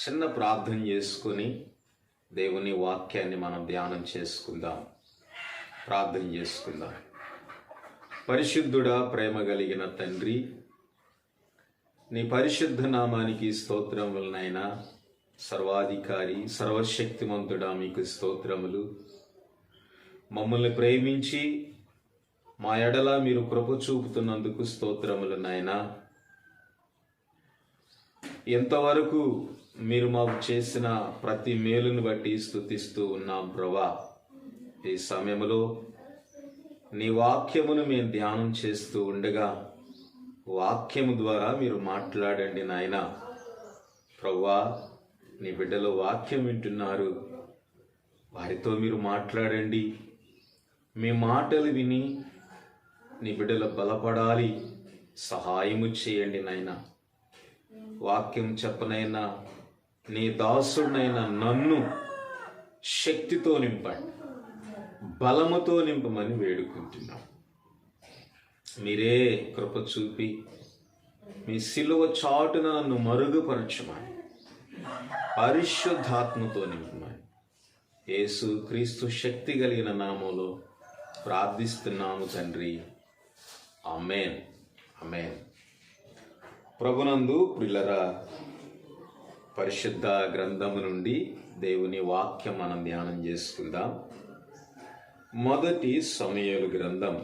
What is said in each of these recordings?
చిన్న ప్రార్థన చేసుకొని దేవుని వాక్యాన్ని మనం ధ్యానం చేసుకుందాం. ప్రార్థన చేసుకుందాం. పరిశుద్ధుడా, ప్రేమ కలిగిన తండ్రి, నీ పరిశుద్ధ నామానికి స్తోత్రములనైనా. సర్వాధికారి, సర్వశక్తిమంతుడా, మీకు స్తోత్రములు. మమ్మల్ని ప్రేమించి మా ఎడల మీరు కృప చూపుతున్నందుకు స్తోత్రములు నాయనా. ఎంతవరకు మీరు మాకు చేసిన ప్రతి మేలును బట్టి స్తుతిస్తూ ఉన్నాం ప్రభా. ఈ సమయంలో నీ వాక్యమును మేము ధ్యానం చేస్తూ ఉండగా వాక్యము ద్వారా మీరు మాట్లాడండి నాయనా. ప్రభువా, నీ బిడ్డలు వాక్యం వింటున్నారు, వారితో మీరు మాట్లాడండి. మీ మాటలు విని నీ బిడ్డలు బలపడాలి, సహాయము చేయండి నాయనా. వాక్యం చెప్పనైనా నీ దాసుడినైనా నన్ను శక్తితో నింపండి, బలముతో నింపమని వేడుకుంటున్నాం. మీరే కృప చూపి మీ సిలువ చాటున నన్ను మరుగుపరచమని, పరిశుద్ధాత్మతో నింపమని యేసు క్రీస్తు శక్తి కలిగిన నామములో ప్రార్థిస్తున్నాము తండ్రి. ఆమేన్, ఆమేన్. ప్రభునందు ప్రియులరా, పరిశుద్ధ గ్రంథము నుండి దేవుని వాక్యం మనం ధ్యానం చేసుకుందాం. మొదటి సమూయేలు గ్రంథం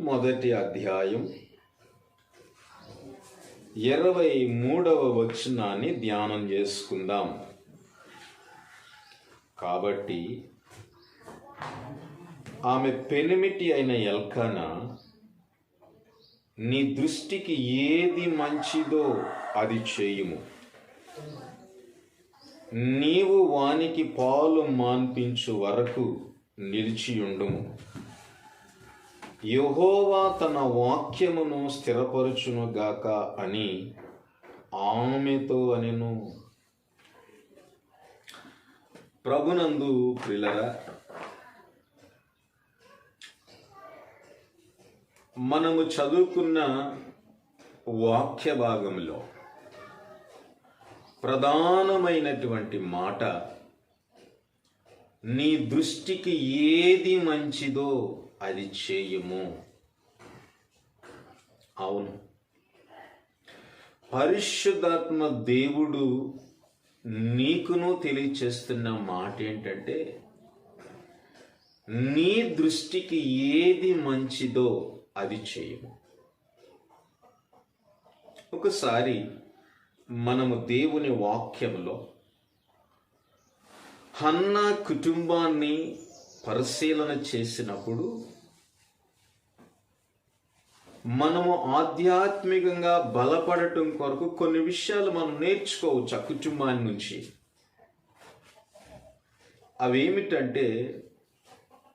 మొదటి అధ్యాయం 23వ వచనాన్ని ధ్యానం చేసుకుందాం. కాబట్టి ఆమె పెనిమిటి అయిన ఎల్కానా, నీ దృష్టికి ఏది మంచిదో అది చేయుము. నీవు వానికి పాలు మాన్పించు వరకు నిలిచియుండుము. యెహోవా తన వాక్యమును స్థిరపరచునుగాక అని ఆమెతో అనెను. ప్రభునందు ప్రియులరా, మనము చదువుకున్న వాక్య భాగంలో ప్రధానమైనటువంటి మాట, నీ దృష్టికి ఏది మంచిదో అది చేయుము. అవును, పరిశుద్ధాత్మ దేవుడు నీకును తెలియచేస్తున్న మాట ఏంటంటే, నీ దృష్టికి ఏది మంచిదో అది చేయము. ఒకసారి మనము దేవుని వాక్యంలో హన్నా కుటుంబాన్ని పరిశీలన చేసినప్పుడు మనము ఆధ్యాత్మికంగా బలపడటం కొరకు కొన్ని విషయాలు మనం నేర్చుకోవచ్చు ఆ కుటుంబాన్ని నుంచి. అవేమిటంటే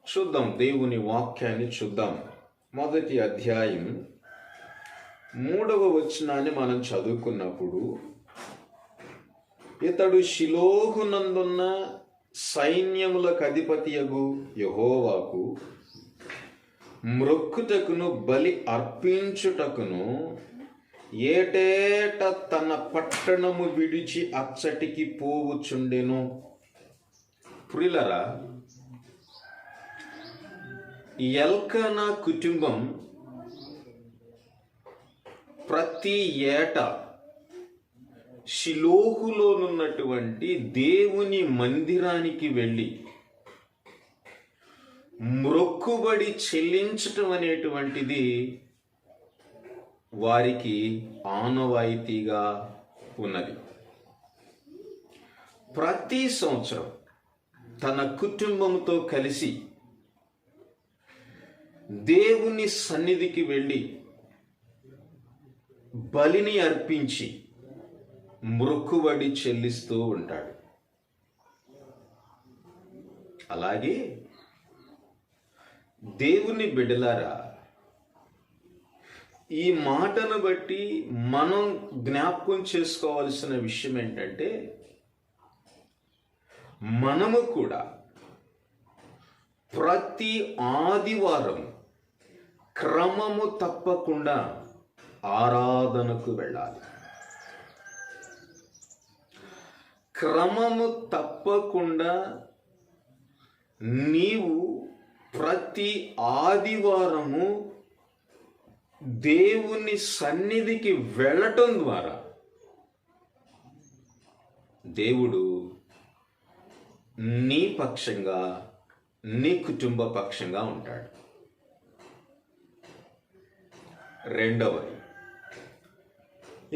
చూద్దాం, దేవుని వాక్యాన్ని చూద్దాం. మొదటి అధ్యాయం 3వ వచనాన్ని మనం చదువుకున్నప్పుడు, ఇతడు షిలోహునందున్న సైన్యములకు అధిపతియగు యెహోవాకు మ్రొక్కుటకును బలి అర్పించుటకును ఏటేట తన పట్టణము విడిచి అచ్చటికి పోవుచుండెను. ప్రియులరా, ఎల్కానా కుటుంబం ప్రతి ఏటా షిలోహులోనున్నటువంటి దేవుని మందిరానికి వెళ్ళి మ్రొక్కుబడి చెల్లించటం అనేటువంటిది వారికి ఆనవాయితీగా ఉన్నది. ప్రతి సంవత్సరం తన కుటుంబంతో కలిసి దేవుని సన్నిధికి వెళ్ళి బలిని అర్పించి మ్రొక్కుబడి చెల్లిస్తూ ఉంటాడు. అలాగే దేవుని బిడ్డలారా, ఈ మాటను బట్టి మనం జ్ఞాపకం చేసుకోవాల్సిన విషయం ఏంటంటే, మనము కూడా ప్రతి ఆదివారం క్రమము తప్పకుండా ఆరాధనకు వెళ్ళాలి. క్రమము తప్పకుండా నీవు ప్రతి ఆదివారము దేవుని సన్నిధికి వెళ్ళటం ద్వారా దేవుడు నీ పక్షంగా, నీ కుటుంబ పక్షంగా ఉంటాడు. రెండవది,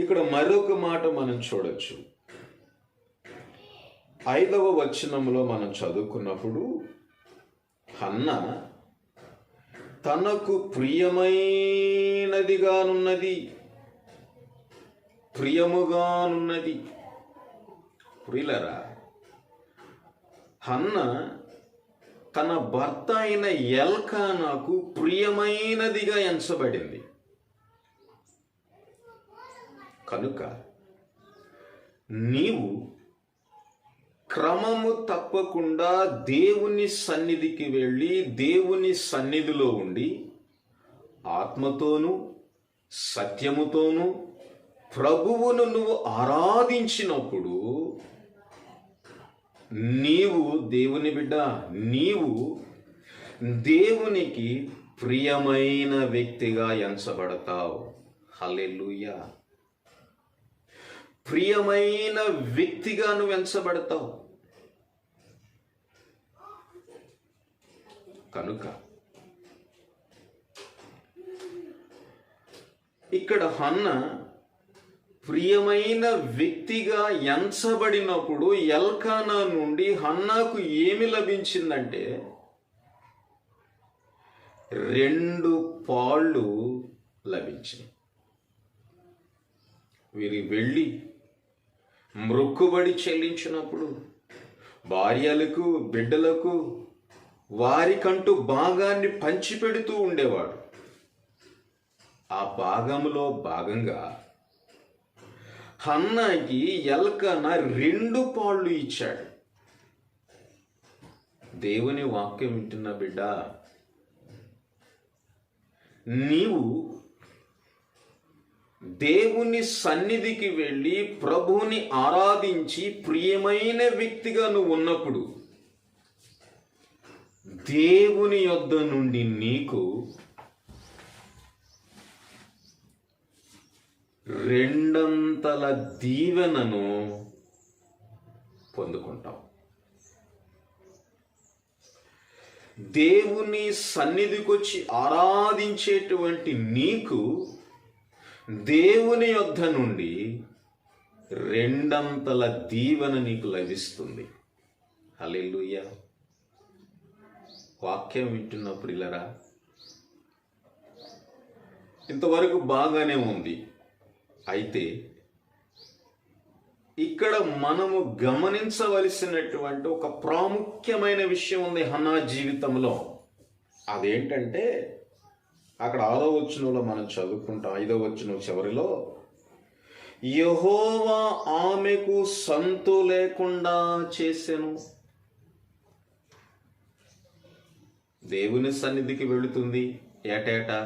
ఇక్కడ మరొక మాట మనం చూడొచ్చు. 5వ వచనంలో మనం చదువుకున్నప్పుడు హన్న తనకు ప్రియముగానున్నది. ప్రియులరా, హన్న తన భర్త అయిన ఎల్కానాకు ప్రియమైనదిగా ఎంచబడింది. కనుక నీవు క్రమము తప్పకుండా దేవుని సన్నిధికి వెళ్ళి దేవుని సన్నిధిలో ఉండి ఆత్మతోనూ సత్యముతోనూ ప్రభువును నువ్వు ఆరాధించినప్పుడు నీవు దేవుని బిడ్డ, నీవు దేవునికి ప్రియమైన వ్యక్తిగా ఎంచబడతావు. హల్లెలూయా. ప్రియమైన వ్యక్తిగా నువ్వు ఎంచబడతావు. కనుక ఇక్కడ హన్న ప్రియమైన వ్యక్తిగా ఎంచబడినప్పుడు ఎల్కానా నుండి హన్నాకు ఏమి లభించిందంటే 2 పాళ్ళు లభించాయి. వీరి వెళ్ళి మ్రొక్కుబడి చెల్లించినప్పుడు భార్యలకు, బిడ్డలకు వారికంటూ భాగాన్ని పంచిపెడుతూ ఉండేవాడు. ఆ భాగంలో భాగంగా హన్నాకి ఎల్కానా 2 పాళ్ళు ఇచ్చాడు. దేవుని వాక్యం వింటున్న బిడ్డ, నీవు దేవుని సన్నిధికి వెళ్ళి ప్రభువుని ఆరాధించి ప్రియమైన వ్యక్తిగా నువ్వు ఉన్నప్పుడు దేవుని యొద్ద నుండి నీకు 2 దీవెనను పొందుకుంటావు. దేవుని సన్నిధికి వచ్చి ఆరాధించేటువంటి నీకు దేవుని యొద్ద నుండి 2 దీవెన నీకు లభిస్తుంది. హల్లెలూయా. వాక్యం వింటున్నప్పుడు ఇలారా, ఇంతవరకు బాగానే ఉంది. అయితే ఇక్కడ మనము గమనించవలసినటువంటి ఒక ప్రాముఖ్యమైన విషయం ఉంది హన్నా జీవితంలో. అదేంటంటే అక్కడ 6వ వచనంలో మనం చదువుకుంటాం. 5వ వచనం చివరిలో, యెహోవా ఆమెకు సంతు లేకుండా చేసెను. దేవుని సన్నిధికి వెళుతుంది ఏటేటా,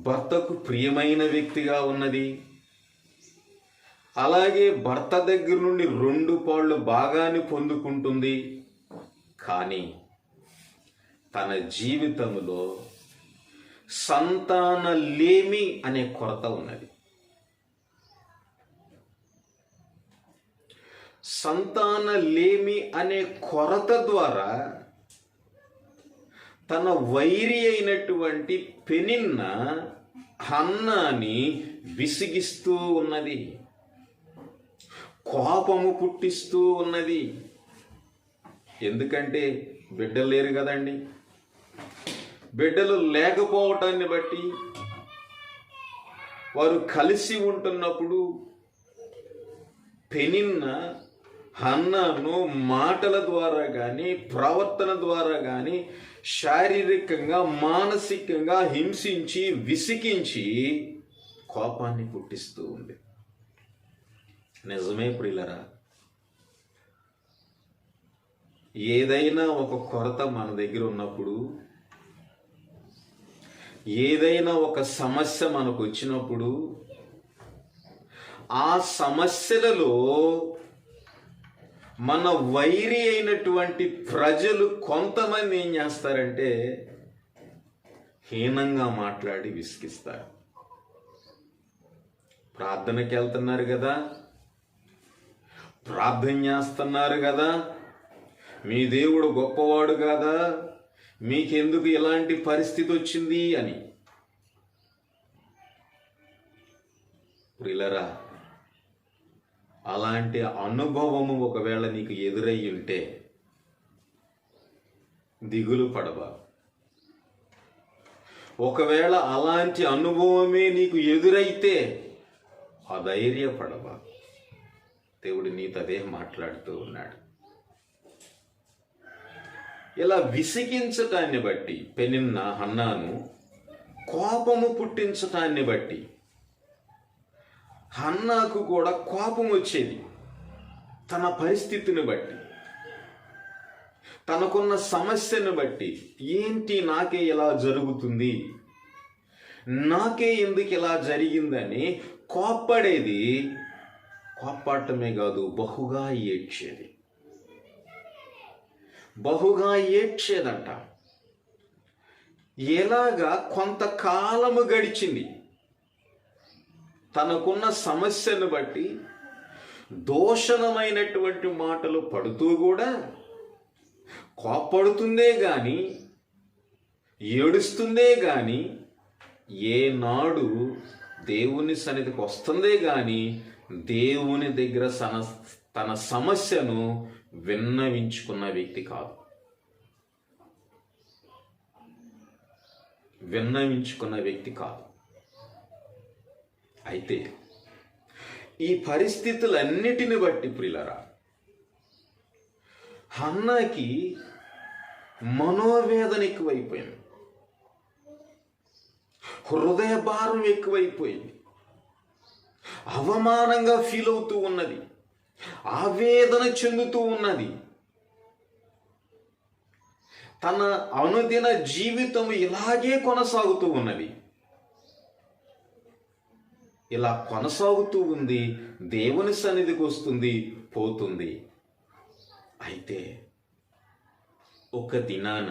భర్తకు ప్రియమైన వ్యక్తిగా ఉన్నది. అలాగే భర్త దగ్గర నుండి 2 పాళ్ళు భాగాన్ని పొందుకుంటుంది. కానీ తన జీవితంలో సంతానలేమి అనే కొరత ఉన్నది. సంతానలేమి అనే కొరత ద్వారా తన వైరి అయినటువంటి పెనిన్న హన్నాని విసిగిస్తూ ఉన్నది, కోపము పుట్టిస్తూ ఉన్నది. ఎందుకంటే బిడ్డలు లేరు కదండి. బిడ్డలు లేకపోవటాన్ని బట్టి వారు కలిసి ఉంటున్నప్పుడు పెనిన్న హన్నాను మాటల ద్వారా కానీ ప్రవర్తన ద్వారా కానీ శారీరకంగా మానసికంగా హింసించి విసిగించి కోపాన్ని పుట్టిస్తూ ఉంది. నిజమే ప్రియులరా, ఏదైనా ఒక కొరత మన దగ్గర ఉన్నప్పుడు, ఏదైనా ఒక సమస్య మనకు వచ్చినప్పుడు ఆ సమస్యలలో మన వైరి అయినటువంటి ప్రజలు కొంతమంది ఏం చేస్తారంటే హీనంగా మాట్లాడి విసిగిస్తారు. ప్రార్థనకి వెళ్తున్నారు కదా, ప్రార్థన చేస్తున్నారు కదా, మీ దేవుడు గొప్పవాడు కదా, మీకెందుకు ఇలాంటి పరిస్థితి వచ్చింది అని. ప్రియులారా, అలాంటి అనుభవము ఒకవేళ నీకు ఎదురై ఉంటే దిగులు పడవా. ఒకవేళ అలాంటి అనుభవమే నీకు ఎదురైతే అధైర్యపడవా. దేవుడు నీతో అదే మాట్లాడుతూ ఉన్నాడు. ఇలా విసిగించటాన్ని బట్టి పెనిన్న హన్నాను కోపము పుట్టించటాన్ని బట్టి హన్నాకు కూడా కోపం వచ్చేది. తన పరిస్థితిని బట్టి, తనకున్న సమస్యను బట్టి, ఏంటి నాకే ఇలా జరుగుతుంది, నాకే ఎందుకు ఇలా జరిగిందని కోప్పడేది. కోప్పడటమే కాదు, బహుగా ఏడ్చేది. బహుగా ఏడ్చేదంట. ఎలాగా కొంతకాలము గడిచింది. తనకున్న సమస్యను బట్టి దోషణమైనటువంటి మాటలు పడుతూ కూడా కోప్పడుతుందే గాని, ఏడుస్తుందే గాని, ఏనాడు దేవుని సన్నిధికి వస్తుందే గాని దేవుని దగ్గర తన సమస్యను విన్నవించుకున్న వ్యక్తి కాదు. విన్నవించుకున్న వ్యక్తి కాదు. అయితే ఈ పరిస్థితులన్నిటిని బట్టి ప్రియులారా, హన్నాకి మనోవేదన ఎక్కువైపోయింది, హృదయ భారం ఎక్కువైపోయింది, అవమానంగా ఫీల్ అవుతూ ఉన్నది, ఆవేదన చెందుతూ ఉన్నది. తన అనుదిన జీవితం ఇలాగే కొనసాగుతూ ఉన్నది. ఇలా కొనసాగుతూ ఉంది. దేవుని సన్నిధికి వస్తుంది, పోతుంది. అయితే ఒక దినాన,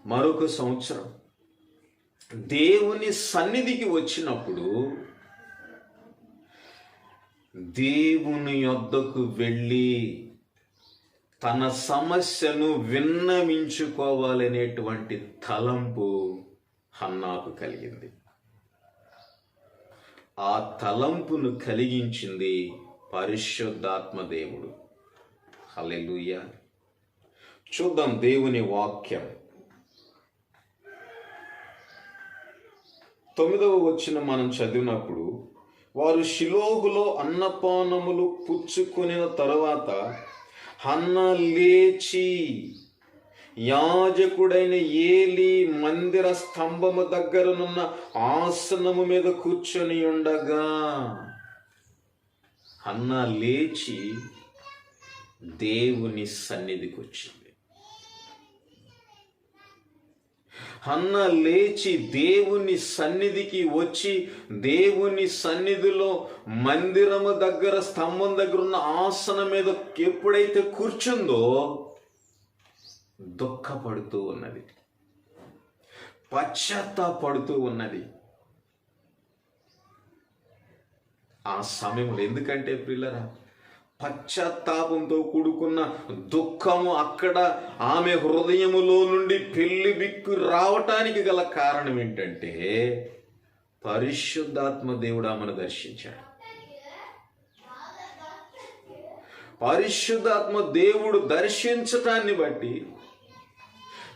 మరొక సంవత్సరం దేవుని సన్నిధికి వచ్చినప్పుడు దేవుని యొద్దకు వెళ్ళి తన సమస్యను విన్నవించుకోవాలనేటువంటి తలంపు హన్నాకు కలిగింది. ఆ తలంపును కలిగించింది పరిశుద్ధాత్మ దేవుడు. హల్లెలూయా. చూద్దాం దేవుని వాక్యం. 9వ వచనం మనం చదివినప్పుడు, వారు షిలోహులో అన్నపానములు పుచ్చుకొనిన తరువాత హన్నా లేచి యాజకుడైన ఏలీ మందిర స్తంభము దగ్గరనున్న ఆసనము మీద కూర్చొని ఉండగా, హన్నా లేచి దేవుని సన్నిధికి వచ్చింది. హన్నా లేచి దేవుని సన్నిధికి వచ్చి, దేవుని సన్నిధిలో మందిరము దగ్గర స్తంభం దగ్గర ఉన్న ఆసనం మీద ఎప్పుడైతే కూర్చుందో దుఃఖపడుతూ ఉన్నది, పశ్చాత్తాపడుతూ ఉన్నది. ఆ సమయంలో, ఎందుకంటే ప్రియులారా, పశ్చాత్తాపంతో కూడుకున్న దుఃఖము అక్కడ ఆమె హృదయములో నుండి పెళ్లి బిక్కు రావటానికి గల కారణం ఏంటంటే, పరిశుద్ధాత్మ దేవుడు ఆమెను దర్శించాడు. పరిశుద్ధాత్మ దేవుడు దర్శించటాన్ని బట్టి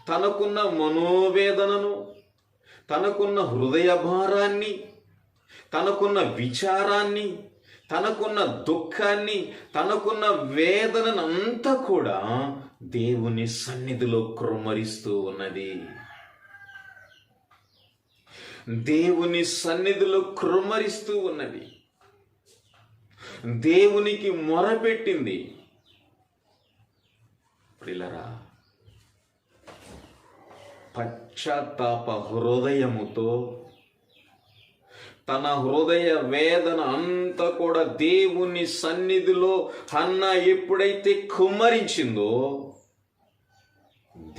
తనకున్న మనోవేదనను, తనకున్న హృదయ భారాన్ని, తనకున్న విచారాన్ని, తనకున్న దుఃఖాన్ని, తనకున్న వేదనను అంతా కూడా దేవుని సన్నిధిలో కృమ్మరిస్తూ ఉన్నది. దేవుని సన్నిధిలో కృమ్మరిస్తూ ఉన్నది. దేవునికి మొరపెట్టింది. ప్రియులారా, పశ్చాత్తాప హృదయముతో, తన హృదయ వేదన అంతా కూడా దేవుని సన్నిధిలో హన్నా ఎప్పుడైతే కుమ్మరించిందో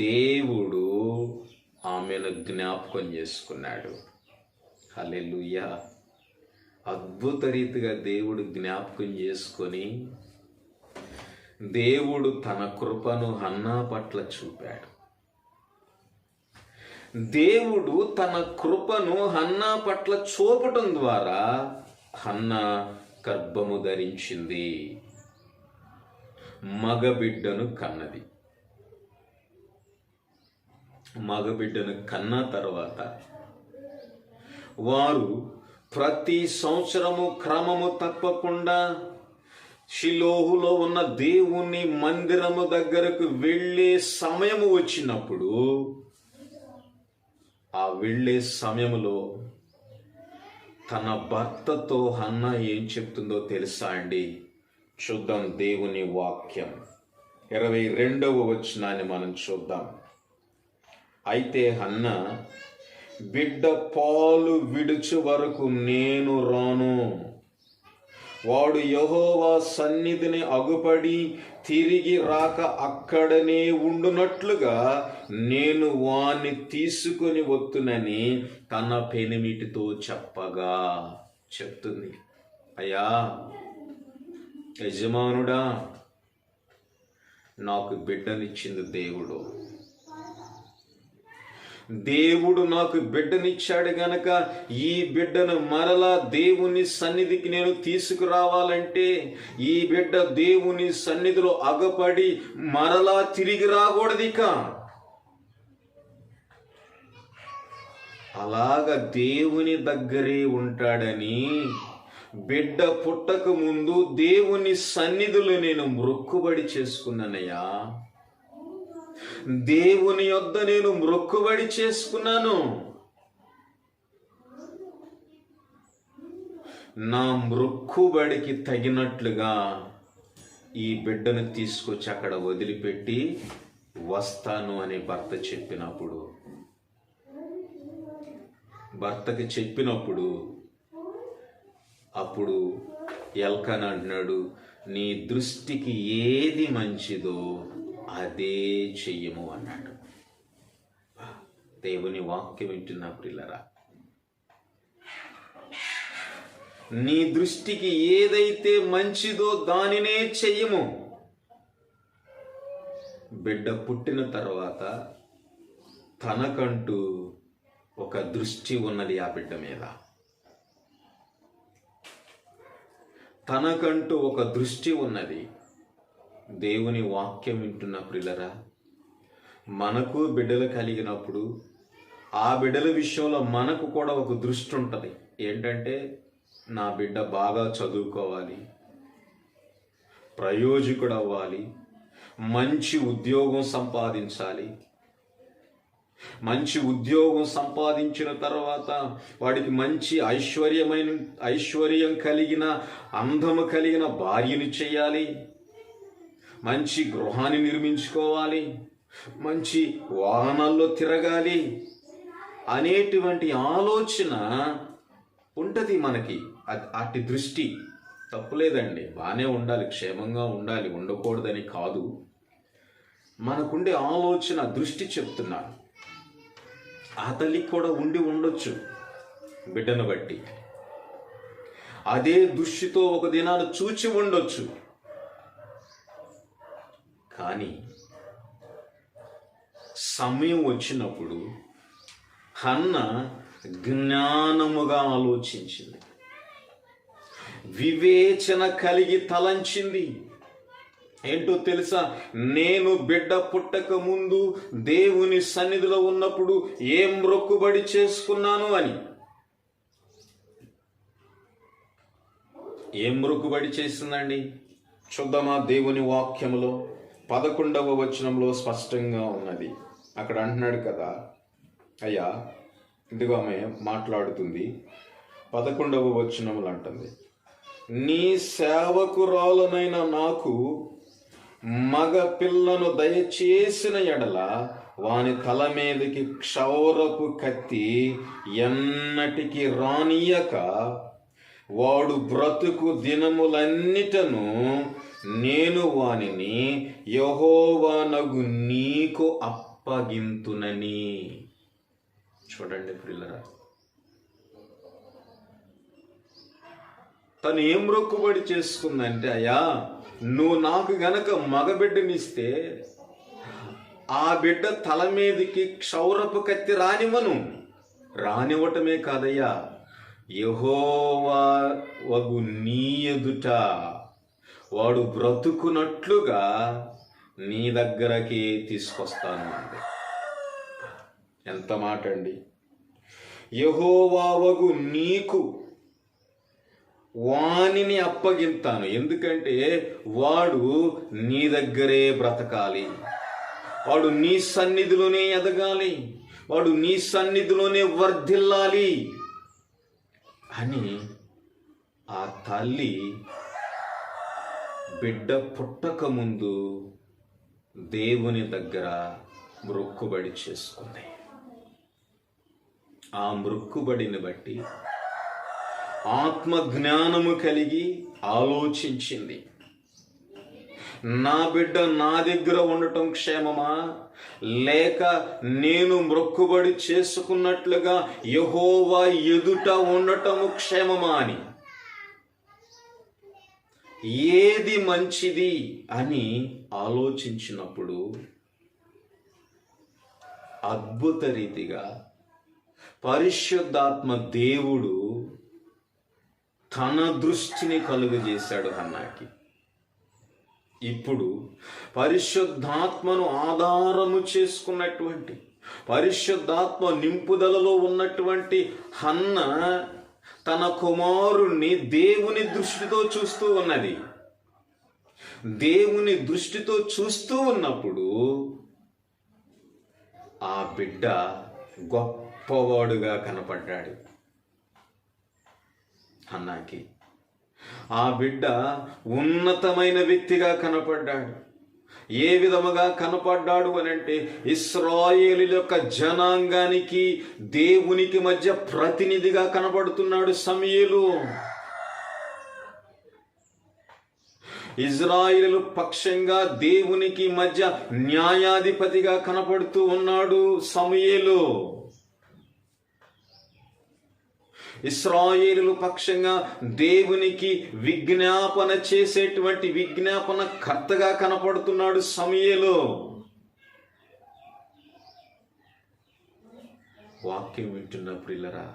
దేవుడు ఆమెను జ్ఞాపకం చేసుకున్నాడు. హల్లెలూయా. అద్భుత రీతిగా దేవుడు జ్ఞాపకం చేసుకొని దేవుడు తన కృపను హన్నా పట్ల చూపాడు. దేవుడు తన కృపను హన్నా పట్ల చూపటం ద్వారా హన్నా గర్భము ధరించింది, మగబిడ్డను కన్నది. మగబిడ్డను కన్న తర్వాత వారు ప్రతి సంవత్సరము క్రమము తప్పకుండా షిలోహులో ఉన్న దేవుని మందిరము దగ్గరకు వెళ్ళే సమయము వచ్చినప్పుడు ఆ వెళ్ళే సమయంలో తన భర్తతో హన్నా ఏం చెప్తుందో తెలుసా అండి? చూద్దాం దేవుని వాక్యం. 22వ వచనాన్ని మనం చూద్దాం. అయితే హన్నా, బిడ్డ పాలు విడుచు వరకు నేను రాను. వాడు యెహోవా సన్నిధిని అగుపడి తిరిగి రాక అక్కడనే ఉండునట్లుగా నేను వాణ్ణి తీసుకొని వత్తునని తన పెనిమిటితో చెప్పగా చెప్తుంది. అయ్యా యజమానుడా, నాకు బిడ్డనిచ్చింది దేవుడు. దేవుడు నాకు బిడ్డనిచ్చాడు గనక ఈ బిడ్డను మరలా దేవుని సన్నిధికి నేను తీసుకురావాలంటే ఈ బిడ్డ దేవుని సన్నిధిలో అగపడి మరలా తిరిగి రాకూడదిక. అలాగ దేవుని దగ్గరే ఉంటాడని బిడ్డ పుట్టక ముందు దేవుని సన్నిధిలో నేను మొక్కుబడి చేసుకున్నానయ్యా. దేవుని యొద్ద నేను మొక్కుబడి చేసుకున్నాను. నా మొక్కుబడికి తగినట్లుగా ఈ బిడ్డను తీసుకొచ్చి అక్కడ వదిలిపెట్టి వస్తాను అని భర్తకి చెప్పినప్పుడు అప్పుడు ఎల్కానా అంటున్నాడు, నీ దృష్టికి ఏది మంచిదో అదే చెయ్యము అన్నాడు. దేవుని వాక్యం వింటున్నా ప్రియులారా, నీ దృష్టికి ఏదైతే మంచిదో దానినే చెయ్యము. బిడ్డ పుట్టిన తర్వాత తనకంటూ ఒక దృష్టి ఉన్నది. ఆ బిడ్డ మీద తనకంటూ ఒక దృష్టి ఉన్నది. దేవుని వాక్యం వింటున్న ప్రియులారా, మనకు బిడ్డలు కలిగినప్పుడు ఆ బిడ్డల విషయంలో మనకు కూడా ఒక దృష్టి ఉంటుంది. ఏంటంటే, నా బిడ్డ బాగా చదువుకోవాలి, ప్రయోజకుడు అవ్వాలి, మంచి ఉద్యోగం సంపాదించాలి. మంచి ఉద్యోగం సంపాదించిన తర్వాత వాడికి మంచి ఐశ్వర్యం కలిగిన, అందము కలిగిన భార్యని చేయాలి, మంచి గృహాన్ని నిర్మించుకోవాలి, మంచి వాహనాల్లో తిరగాలి అనేటువంటి ఆలోచన ఉంటుంది మనకి. అటు దృష్టి తప్పులేదండి, బాగానే ఉండాలి, క్షేమంగా ఉండాలి, ఉండకూడదని కాదు. మనకుండే ఆలోచన దృష్టి చెప్తున్నాను. ఆ తల్లికి కూడా ఉండి ఉండొచ్చు బిడ్డను బట్టి. అదే దృష్టితో ఒక దినాలు చూచి ఉండొచ్చు. కానీ సమయం వచ్చినప్పుడు హన్నా జ్ఞానముగా ఆలోచించింది, వివేచన కలిగి తలంచింది. ఏంటో తెలుసా? నేను బిడ్డ పుట్టక ముందు దేవుని సన్నిధిలో ఉన్నప్పుడు ఏం మొక్కుబడి చేసుకున్నాను అని. ఏం మొక్కుబడి చేసిందండి? చూద్దామా దేవుని వాక్యములో 11వ వచనంలో స్పష్టంగా ఉన్నది. అక్కడ అంటున్నాడు కదా, అయ్యా, ఇదిగో ఆమె మాట్లాడుతుంది. 11వ వచనములు అంటుంది, నీ సేవకురాలనైన నాకు మగ పిల్లను దయచేసిన ఎడల వాని తల మీదకి క్షౌరపు కత్తి ఎన్నటికి రానియక వాడు బ్రతుకు దినములన్నిటను నేను వానిని యెహోవానగు నీకు అప్పగింతునని. చూడండి ప్రియులారా, తను ఏం మొక్కుబడి చేసుకుందంటే, అయ్యా నువ్వు నాకు గనక మగబిడ్డనిస్తే ఆ బిడ్డ తల మీదకి క్షౌరపు కత్తి రానివ్వటమే కాదయ్యా, యెహోవా వగు నీ ఎదుట వాడు బ్రతుకున్నట్లుగా నీ దగ్గరకి తీసుకొస్తాను అండి. ఎంత మాట అండి! యెహోవా వగు నీకు వానిని అప్పగిస్తాను. ఎందుకంటే వాడు నీ దగ్గరే బ్రతకాలి, వాడు నీ సన్నిధిలోనే ఎదగాలి, వాడు నీ సన్నిధిలోనే వర్ధిల్లాలి అని ఆ తల్లి బిడ్డ పుట్టక ముందు దేవుని దగ్గర మొక్కుబడి చేసుకుంది. ఆ మొక్కుబడిని బట్టి ఆత్మ జ్ఞానము కలిగి ఆలోచించింది. నా బిడ్డ నా దగ్గర ఉండటం క్షేమమా, లేక నేను మొక్కుబడి చేసుకున్నట్లుగా యెహోవా ఎదుట ఉండటము క్షేమమా అని, ఏది మంచిది అని ఆలోచించినప్పుడు అద్భుత రీతిగా పరిశుద్ధాత్మ దేవుడు తన దృష్టిని కలుగజేశాడు హన్నాకి. ఇప్పుడు పరిశుద్ధాత్మను ఆధారము చేసుకున్నటువంటి, పరిశుద్ధాత్మ నింపుదలలో ఉన్నటువంటి హన్న తన కుమారుణ్ణి దేవుని దృష్టితో చూస్తూ ఉన్నది. దేవుని దృష్టితో చూస్తూ ఉన్నప్పుడు ఆ బిడ్డ గొప్పవాడుగా కనపడ్డాడు హన్నాకి. ఆ బిడ్డ ఉన్నతమైన వ్యక్తిగా కనపడ్డాడు. ఏ విధముగా కనపడ్డాడు అని అంటే, ఇశ్రాయేలు యొక్క జనాంగానికి దేవునికి మధ్య ప్రతినిధిగా కనపడుతున్నాడు సమూయేలు. ఇజ్రాయేలు పక్షంగా దేవునికి మధ్య న్యాయాధిపతిగా కనపడుతూ ఉన్నాడు సమూయేలు. ఇశ్రాయేలు పక్షంగా దేవునికి విజ్ఞాపన చేసేటువంటి విజ్ఞాపన కర్తగా కనపడుతున్నాడు సమూయేలు. వాక్యం వింటున్న ప్రియులరా,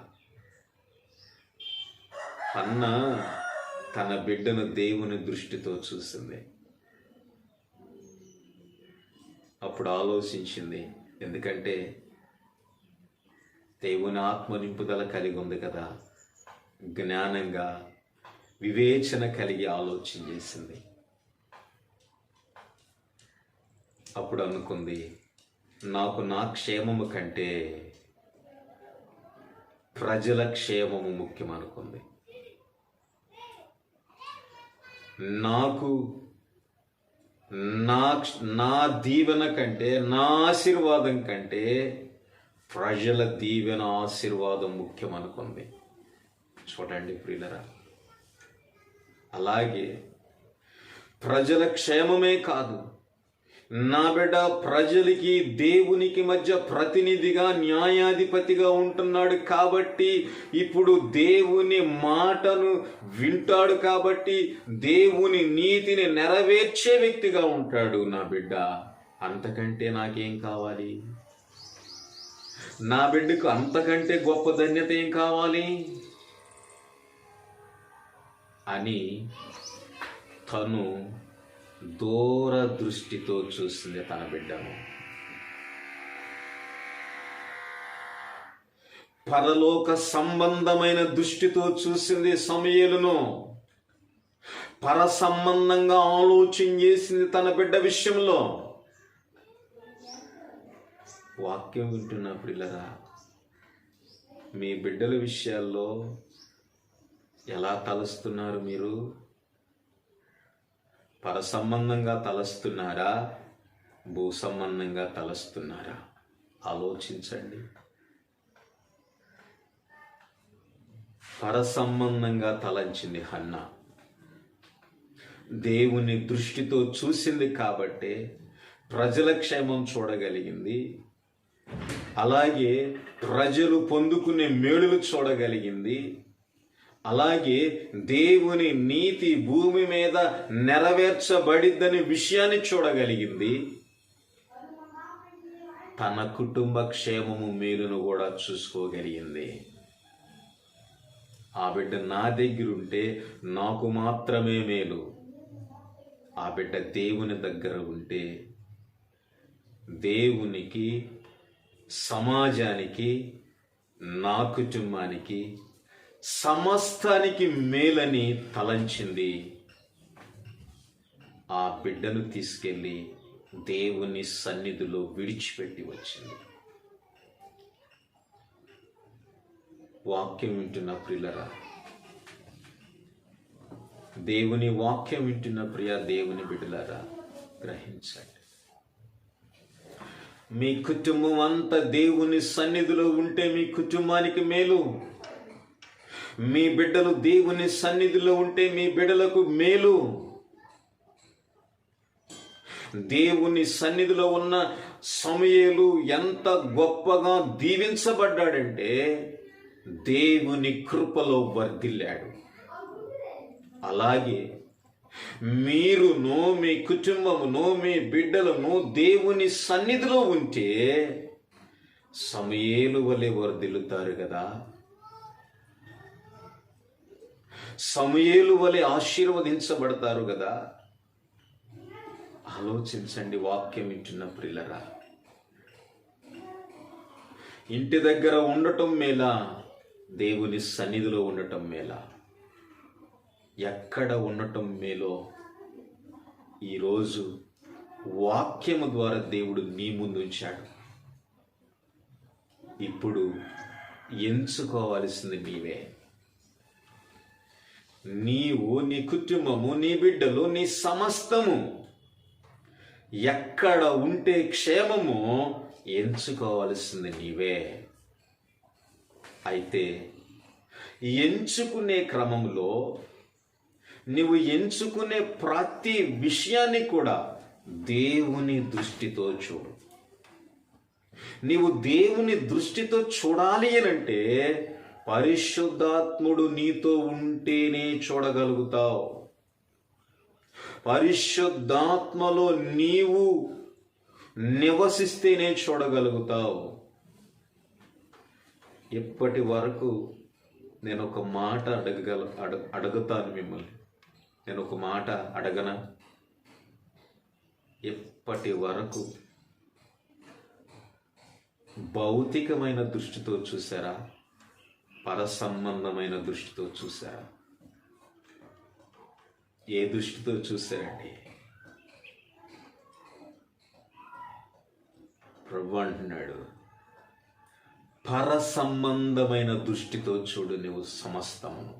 హన్న తన బిడ్డను దేవుని దృష్టితో చూసింది. అప్పుడు ఆలోచించింది. ఎందుకంటే దేవుని ఆత్మ నింపుదల కలిగి ఉంది కదా, జ్ఞానంగా వివేచన కలిగి ఆలోచన చేసింది. అప్పుడు అనుకుంది, నాకు నా క్షేమము కంటే ప్రజల క్షేమము ముఖ్యం అనుకుంది. నాకు నా దీవెన కంటే, నా ఆశీర్వాదం కంటే ప్రజల దీవెన ఆశీర్వాదం ముఖ్యం అనుకుంది. చూడండి ప్రియులరా, అలాగే ప్రజల క్షేమమే కాదు, నా బిడ్డ ప్రజలకి దేవునికి మధ్య ప్రతినిధిగా న్యాయాధిపతిగా ఉంటున్నాడు కాబట్టి, ఇప్పుడు దేవుని మాటను వింటాడు కాబట్టి దేవుని నీతిని నెరవేర్చే వ్యక్తిగా ఉంటాడు నా బిడ్డ. అంతకంటే నాకేం కావాలి? నా బిడ్డకు అంతకంటే గొప్ప ధన్యత ఏం కావాలి అని తను దూరదృష్టితో చూసింది తన బిడ్డను. పరలోక సంబంధమైన దృష్టితో చూసింది సమూయేలును. పర సంబంధంగా ఆలోచన చేసింది తన బిడ్డ విషయంలో. వాక్యం వింటున్న ప్రియులరా, మీ బిడ్డల విషయాల్లో ఎలా తలస్తున్నారు మీరు? పర సంబంధంగా తలస్తున్నారా? భూ సంబంధంగా తలస్తున్నారా? ఆలోచించండి. పరసంబంధంగా తలంచింది హన్నా. దేవుని దృష్టితో చూసింది కాబట్టే ప్రజల క్షేమం చూడగలిగింది. అలాగే ప్రజలు పొందుకునే మేలులు చూడగలిగింది. అలాగే దేవుని నీతి భూమి మీద నెరవేర్చబడిద్దనే విషయాన్ని చూడగలిగింది. తన కుటుంబ క్షేమము మేలును కూడా చూసుకోగలిగింది. ఆ బిడ్డ నా దగ్గరుంటే నాకు మాత్రమే మేలు. ఆ బిడ్డ దేవుని దగ్గర ఉంటే దేవునికి, సమాజానికి, నా కుటుంబానికి, సమస్తానికి మేలని తలంచింది. ఆ బిడ్డను తీసుకెళ్ళి దేవుని సన్నిధిలో విడిచిపెట్టి వచ్చింది. వాక్యం వింటున్న ప్రియులరా, దేవుని వాక్యం వింటున్న ప్రియ దేవుని బిడ్డలారా, గ్రహించండి. మీ కుటుంబం అంతా దేవుని సన్నిధిలో ఉంటే మీ కుటుంబానికి మేలు. మీ బిడ్డలు దేవుని సన్నిధిలో ఉంటే మీ బిడ్డలకు మేలు. దేవుని సన్నిధిలో ఉన్న సమూయేలు ఎంత గొప్పగా దీవించబడ్డాడంటే దేవుని కృపలో వర్ధిల్లాడు. అలాగే మీరును, మీ కుటుంబమును, మీ బిడ్డలను దేవుని సన్నిధిలో ఉంటే సమూయేలు వలె వర్ధిల్లుతారు కదా. సమూయేలు వలె ఆశీర్వదించబడతారు కదా. ఆలోచించండి. వాక్యం వింటున్న ప్రియులరా, ఇంటి దగ్గర ఉండటం మేలా, దేవుని సన్నిధిలో ఉండటం మేలా? ఎక్కడ ఉండటం మేలో ఈరోజు వాక్యము ద్వారా దేవుడు నీ ముందు ఉంచాడు. ఇప్పుడు ఎంచుకోవాల్సింది నీవే. నీవు, నీ కుటుంబము, నీ బిడ్డలు, నీ సమస్తము ఎక్కడ ఉంటే క్షేమము ఎంచుకోవాల్సింది నీవే. అయితే ఎంచుకునే క్రమంలో నువ్వు ఎంచుకునే ప్రతి విషయాన్ని కూడా దేవుని దృష్టితో చూడు. నీవు దేవుని దృష్టితో చూడాలి అనంటే పరిశుద్ధాత్ముడు నీతో ఉంటేనే చూడగలుగుతావు. పరిశుద్ధాత్మలో నీవు నివసిస్తేనే చూడగలుగుతావు. ఇప్పటి వరకు నేను ఒక మాట అడుగుతాను మిమ్మల్ని. నేను ఒక మాట అడగనా? ఇప్పటి వరకు భౌతికమైన దృష్టితో చూసారా? పరసంబంధమైన దృష్టితో చూసారా? ఏ దృష్టితో చూసారండి? ప్రభు అంటున్నాడు, పరసంబంధమైన దృష్టితో చూడు నువ్వు సమస్తము.